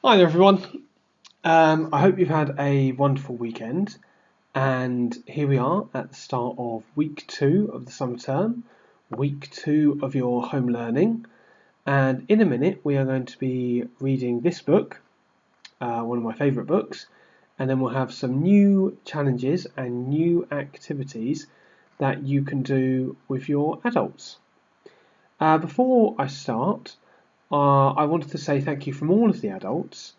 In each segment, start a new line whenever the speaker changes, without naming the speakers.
Hi there, everyone. I hope you've had a wonderful weekend. And here we are at the start of week 2 of the summer term, week 2 of your home learning. And in a minute, we are going to be reading this book, one of my favourite books. And then we'll have some new challenges and new activities that you can do with your adults. Before I start, I wanted to say thank you from all of the adults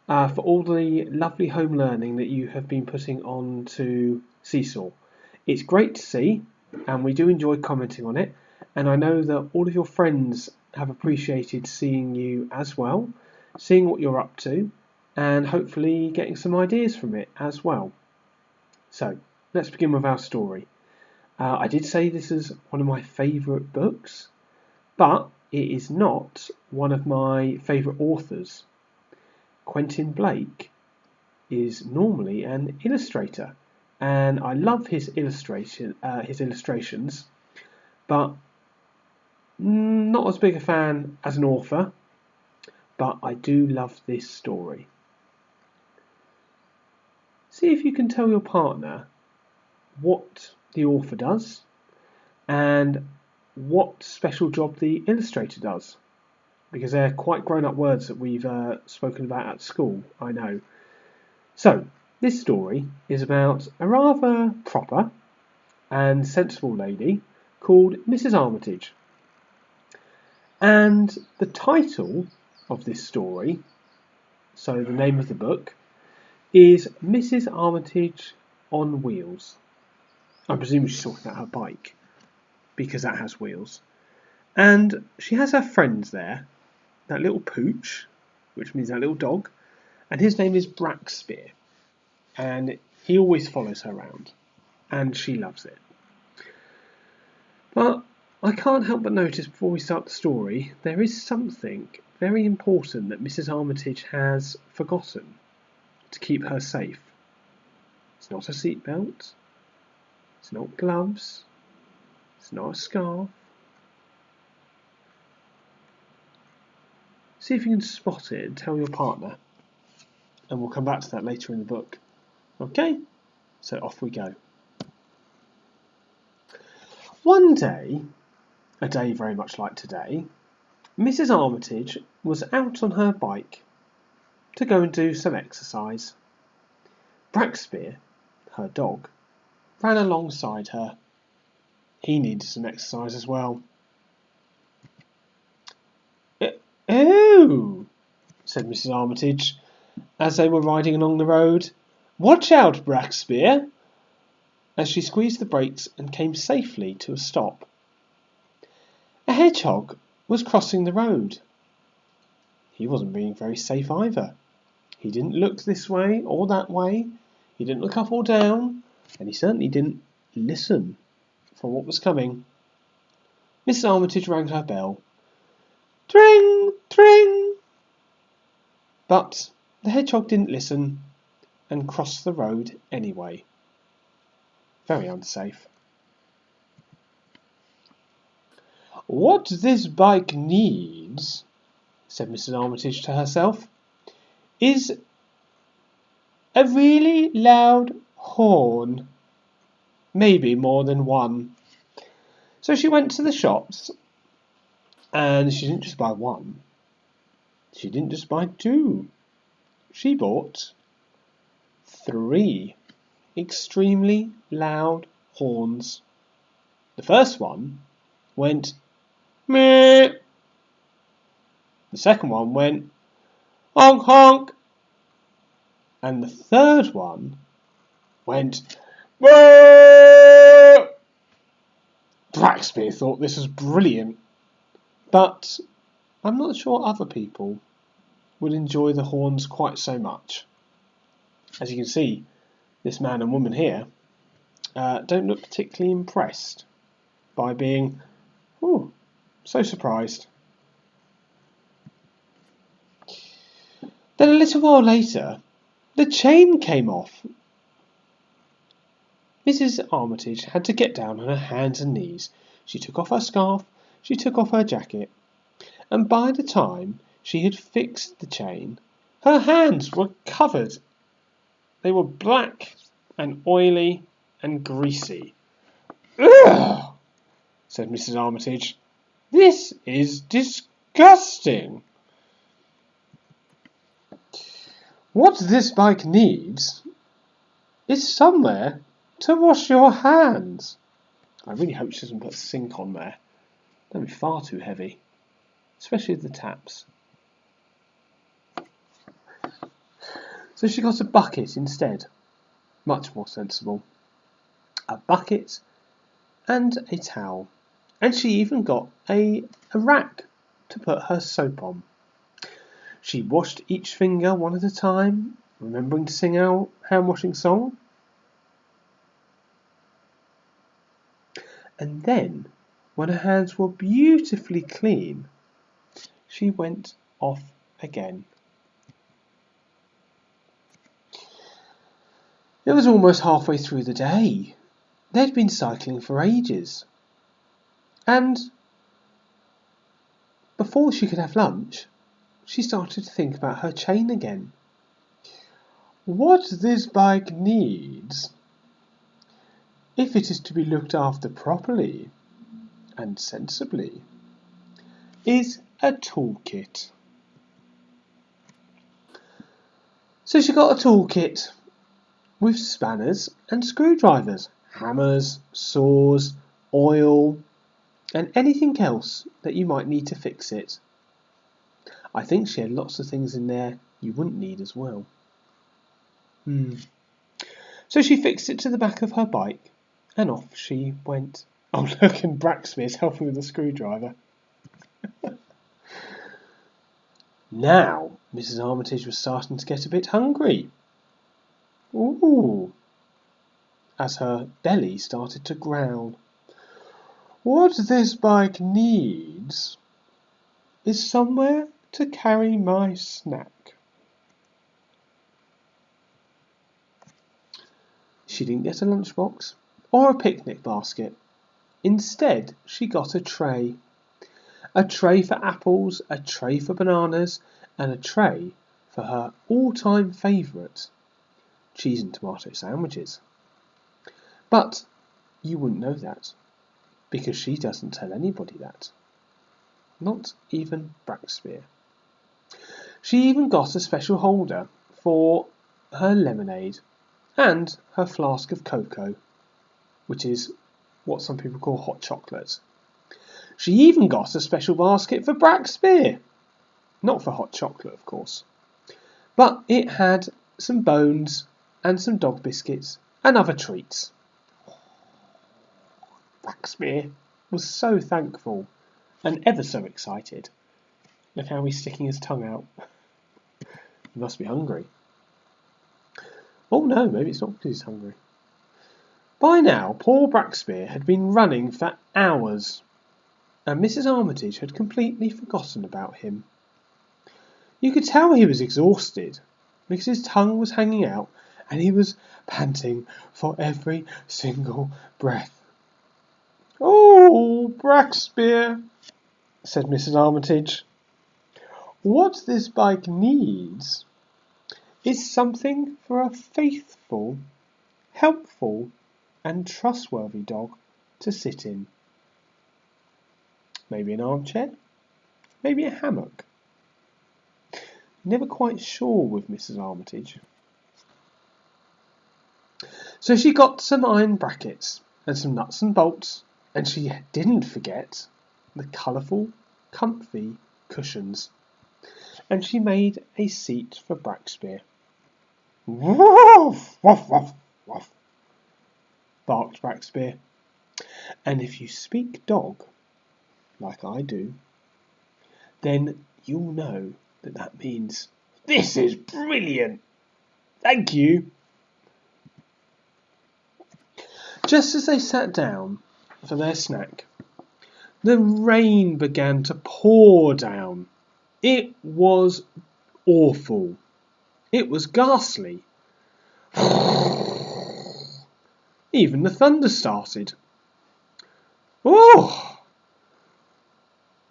for all the lovely home learning that you have been putting on to Seesaw. It's great to see, and we do enjoy commenting on it. And I know that all of your friends have appreciated seeing you as well, seeing what you're up to, and hopefully getting some ideas from it as well. So, let's begin with our story. I did say this is one of my favourite books, but it is not one of my favourite authors. Quentin Blake is normally an illustrator, and I love his illustrations, but not as big a fan as an author. But I do love this story. See if you can tell your partner what the author does and what special job the illustrator does, because they're quite grown-up words that we've spoken about at school, I know. So, this story is about a rather proper and sensible lady called Mrs. Armitage. And the title of this story, so the name of the book, is Mrs. Armitage on Wheels. I presume she's talking about her bike, because that has wheels. And she has her friends there, that little pooch, which means that little dog, and his name is Brackspear. And he always follows her around, and she loves it. But I can't help but notice before we start the story, there is something very important that Mrs. Armitage has forgotten to keep her safe. It's not a seatbelt, it's not gloves, it's not a scarf. See if you can spot it and tell your partner, and we'll come back to that later in the book. Okay, so off we go. One day, a day very much like today, Mrs. Armitage was out on her bike to go and do some exercise. Brackspear, her dog, ran alongside her. He needed some exercise as well. "Oh," said Mrs. Armitage, as they were riding along the road. "Watch out, Brackspear," as she squeezed the brakes and came safely to a stop. A hedgehog was crossing the road. He wasn't being very safe either. He didn't look this way or that way, he didn't look up or down, and he certainly didn't listen for what was coming. Mrs. Armitage rang her bell. Tring, tring! But the hedgehog didn't listen and crossed the road anyway. Very unsafe. "What this bike needs," said Mrs. Armitage to herself, "is a really loud horn. Maybe more than one." So she went to the shops, and she didn't just buy one. She didn't just buy two. She bought 3 extremely loud horns. The first one went meh. The second one went honk honk. And the third one went whoa. Brackspear thought this was brilliant, but I'm not sure other people would enjoy the horns quite so much. As you can see, this man and woman here don't look particularly impressed by being so surprised. Then a little while later, the chain came off. Mrs. Armitage had to get down on her hands and knees. She took off her scarf, she took off her jacket, and by the time she had fixed the chain, Her hands were covered. They were black and oily and greasy. "Ugh!" said Mrs. Armitage. "This is disgusting. What this bike needs is somewhere to wash your hands." I really hope she doesn't put a sink on there. That'd be far too heavy, especially with the taps. So she got a bucket instead. Much more sensible. A bucket and a towel. And she even got a rack to put her soap on. She washed each finger one at a time, remembering to sing our hand-washing song. And then, when her hands were beautifully clean, she went off again. It was almost halfway through the day. They'd been cycling for ages. And before she could have lunch, she started to think about her chain again. What this bike needs, if it is to be looked after properly and sensibly, is a toolkit. So she got a toolkit with spanners and screwdrivers, hammers, saws, oil, and anything else that you might need to fix it. I think she had lots of things in there you wouldn't need as well. So she fixed it to the back of her bike, and off she went. Oh look, and Braxby's helping with the screwdriver. Now Mrs. Armitage was starting to get a bit hungry. Ooh, as her belly started to growl. What this bike needs is somewhere to carry my snack. She didn't get a lunchbox or a picnic basket. Instead, she got a tray. A tray for apples, a tray for bananas, and a tray for her all-time favourite, cheese and tomato sandwiches. But you wouldn't know that, because she doesn't tell anybody that. Not even Braxby. She even got a special holder for her lemonade and her flask of cocoa, which is what some people call hot chocolate. She even got a special basket for Braxby. Not for hot chocolate, of course. But it had some bones and some dog biscuits and other treats. Braxby was so thankful and ever so excited. Look how he's sticking his tongue out. He must be hungry. Oh no, maybe it's not because he's hungry. By now, poor Braxby had been running for hours, and Mrs. Armitage had completely forgotten about him. You could tell he was exhausted, because his tongue was hanging out, and he was panting for every single breath. "Oh, Braxby," said Mrs. Armitage, "what this bike needs is something for a faithful, helpful, and trustworthy dog to sit in. Maybe an armchair, maybe a hammock." Never quite sure with Mrs. Armitage. So she got some iron brackets and some nuts and bolts, and she didn't forget the colourful, comfy cushions. And she made a seat for Braxby. "Woof, woof, woof, woof," barked Braxby. And if you speak dog, like I do, then you'll know that means, "This is brilliant! Thank you." Just as they sat down for their snack, the rain began to pour down. It was awful. It was ghastly. Even the thunder started. Oh!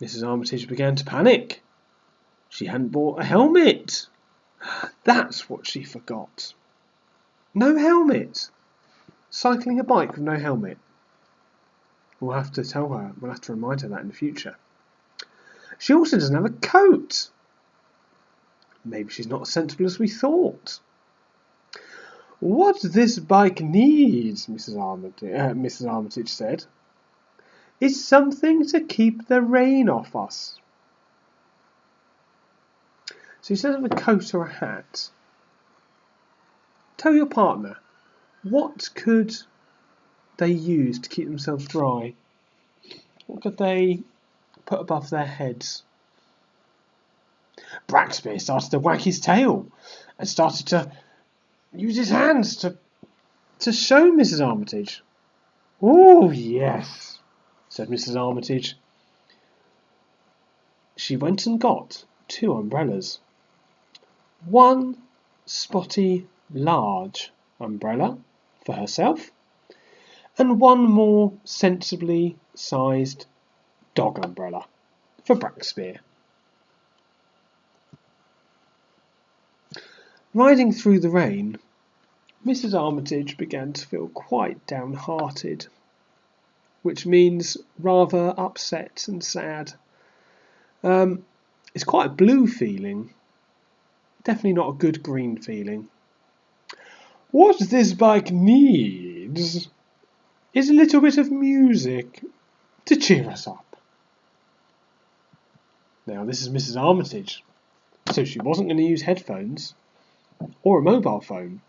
Mrs. Armitage began to panic. She hadn't bought a helmet. That's what she forgot. No helmet. Cycling a bike with no helmet. We'll have to tell her. We'll have to remind her that in the future. She also doesn't have a coat. Maybe she's not as sensible as we thought. What this bike needs, Mrs. Armitage said, is something to keep the rain off us. So instead of a coat or a hat, tell your partner, what could they use to keep themselves dry? What could they put above their heads? Braxby started to wag his tail and started to use his hands to show Mrs. Armitage. Oh, yes, said Mrs. Armitage. She went and got 2 umbrellas. One spotty, large umbrella for herself, and one more sensibly sized dog umbrella for Braxby. Riding through the rain, Mrs. Armitage began to feel quite downhearted, which means rather upset and sad. It's quite a blue feeling, definitely not a good green feeling. What this bike needs is a little bit of music to cheer us up. Now, this is Mrs. Armitage, so she wasn't going to use headphones or a mobile phone.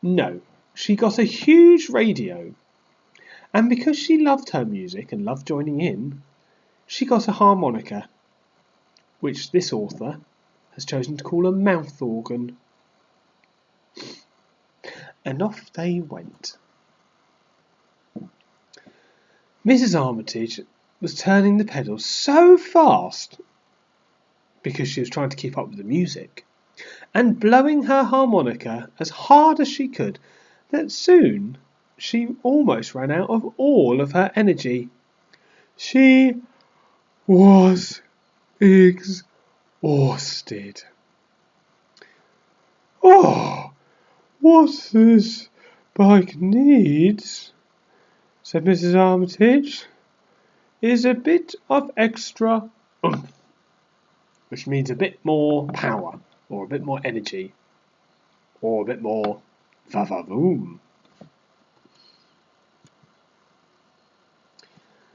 No, she got a huge radio, and because she loved her music and loved joining in, she got a harmonica, which this author has chosen to call a mouth organ. And off they went. Mrs. Armitage was turning the pedals so fast, because she was trying to keep up with the music, and blowing her harmonica as hard as she could, that soon she almost ran out of all of her energy. She was exhausted. Oh, what this bike needs, said Mrs. Armitage, is a bit of extra oomph, which means a bit more power, or a bit more energy, or a bit more va-va-voom.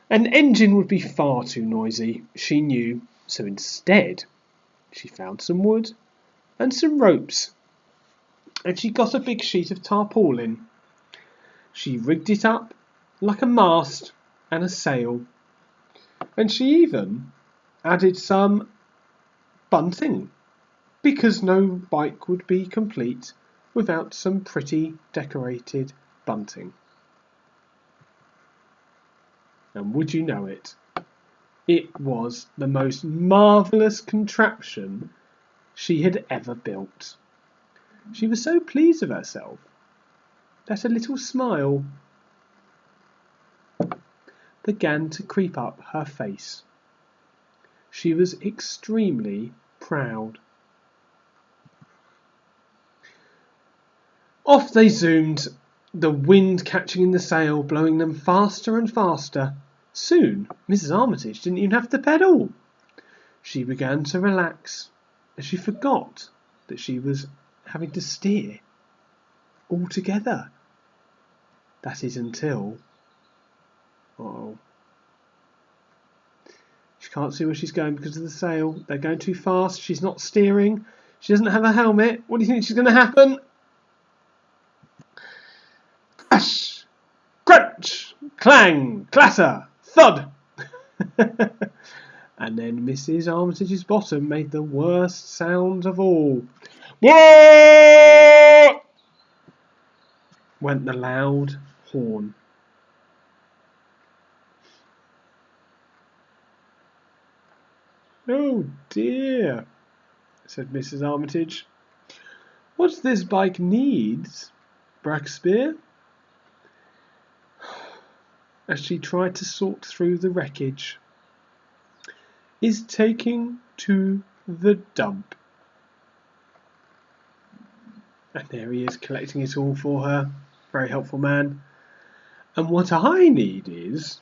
An engine would be far too noisy, she knew, so instead she found some wood and some ropes, and she got a big sheet of tarpaulin. She rigged it up like a mast and a sail, and she even added some bunting, because no bike would be complete without some pretty decorated bunting. And would you know it, it was the most marvellous contraption she had ever built. She was so pleased with herself that a little smile began to creep up her face. She was extremely proud. Off they zoomed, the wind catching in the sail, blowing them faster and faster. Soon, Mrs. Armitage didn't even have to pedal. She began to relax, and she forgot that she was having to steer altogether. That is until... She can't see where she's going because of the sail. They're going too fast. She's not steering. She doesn't have a helmet. What do you think is going to happen? Crash! Crunch! Clang! Clatter! Thud! And then Mrs. Armitage's bottom made the worst sound of all. Whoa! Went the loud horn. Oh dear, said Mrs. Armitage. What this bike needs, Braxby, as she tried to sort through the wreckage, is taking to the dump. And there he is collecting it all for her. Very helpful man. And what I need is...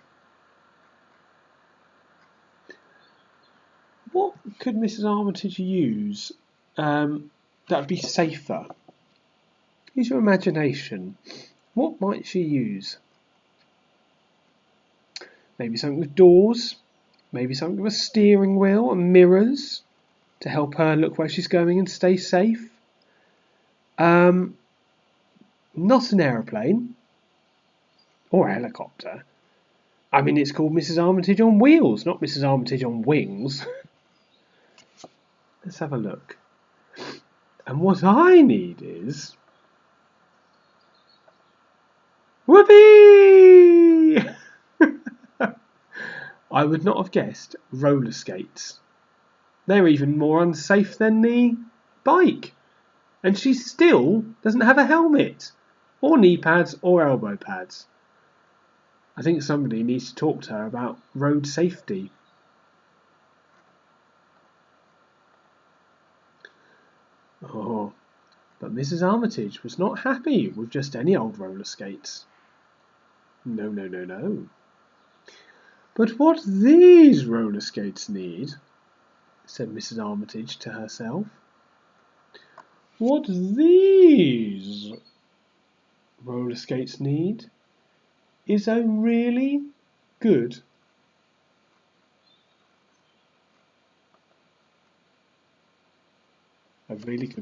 what could Mrs. Armitage use that would be safer? Use your imagination. What might she use? Maybe something with doors. Maybe something with a steering wheel and mirrors to help her look where she's going and stay safe. Not an aeroplane or a helicopter. I mean, it's called Mrs. Armitage on Wheels, not Mrs. Armitage on Wings. Let's have a look. And what I need is... whoopee! I would not have guessed roller skates. They're even more unsafe than the bike. And she still doesn't have a helmet, or knee pads, or elbow pads. I think somebody needs to talk to her about road safety. Oh, but Mrs. Armitage was not happy with just any old roller skates. No, no, no, no. But what these roller skates need, said Mrs. Armitage to herself, what these roller skates need is a really good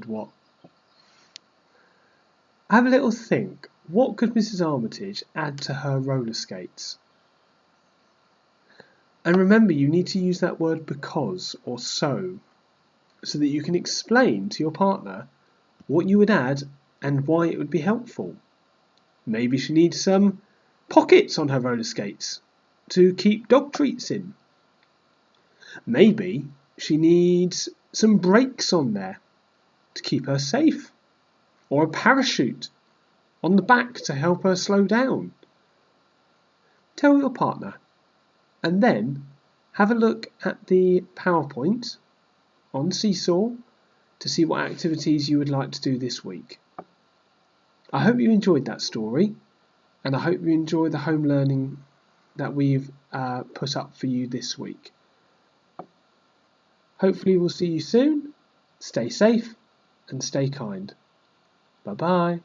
what? Have a little think. What could Mrs. Armitage add to her roller skates? And remember, you need to use that word because or so that you can explain to your partner what you would add and why it would be helpful. Maybe she needs some pockets on her roller skates to keep dog treats in. Maybe she needs some brakes on there to keep her safe, or a parachute on the back to help her slow down. Tell your partner, and then have a look at the PowerPoint on Seesaw to see what activities you would like to do this week. I hope you enjoyed that story, and I hope you enjoy the home learning that we've put up for you this week. Hopefully we'll see you soon. Stay safe and stay kind. Bye-bye.